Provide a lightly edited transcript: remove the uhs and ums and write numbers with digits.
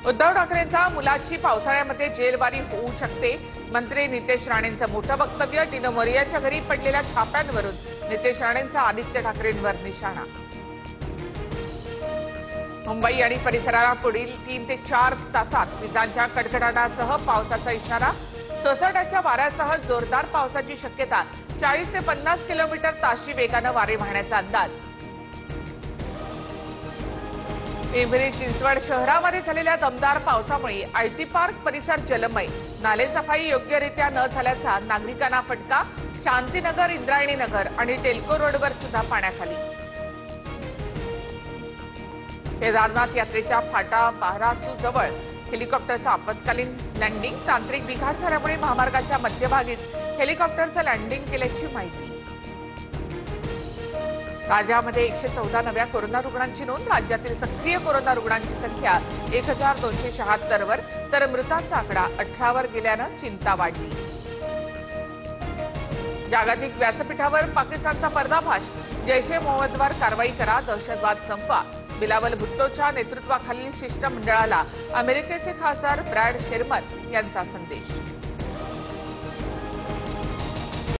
उद्धव ठाकरेंचा मुलाची पावसाळ्यामध्ये जेलवारी होऊ शकते. मंत्री नितेश राणेंचं मोठं वक्तव्य. डिनो मोरियाच्या घरी पडलेल्या छाप्यांवरून नितेश राणेंचा आदित्य ठाकरेंवर निशाणा. मुंबई आणि परिसराला पुढील 3 ते 4 तासात विजांच्या कडकडाटासह पावसाचा इशारा. सोसाट्याच्या वाऱ्यासह जोरदार पावसाची शक्यता. 40 ते 50 किलोमीटर ताशी वेगानं वारे वाहण्याचा अंदाज. पिंपरी चिंचवड शहरामध्ये झालेल्या दमदार पावसामुळे आयटी पार्क परिसर जलमय. नालेसफाई योग्यरित्या न झाल्याचा नागरिकांना फटका. शांतीनगर, इंद्रायणी नगर आणि टेल्को रोडवर सुद्धा पाण्याखाली. केदारनाथ यात्रेच्या फाटा बारासू जवळ हेलिकॉप्टरचं आपत्कालीन लँडिंग. तांत्रिक बिघाड झाल्यामुळे महामार्गाच्या मध्यभागीच हेलिकॉप्टरचं लँडिंग केल्याची माहिती. राज्यामध्ये 114 नव्या कोरोना रुग्णांची नोंद. राज्यातील सक्रिय कोरोना रुग्णांची संख्या 1276 वर, तर मृतांचा आकडा 18 वर गेल्यानं चिंता वाढली. जागतिक व्यासपीठावर पाकिस्तानचा पर्दाफाश. जैश ए मोहम्मदवर कारवाई करा, दहशतवाद संपवा. बिलावल भुट्टोच्या नेतृत्वाखालील शिष्टमंडळाला अमेरिकेचे खासदार ब्रॅड शेरमन यांचा संदेश.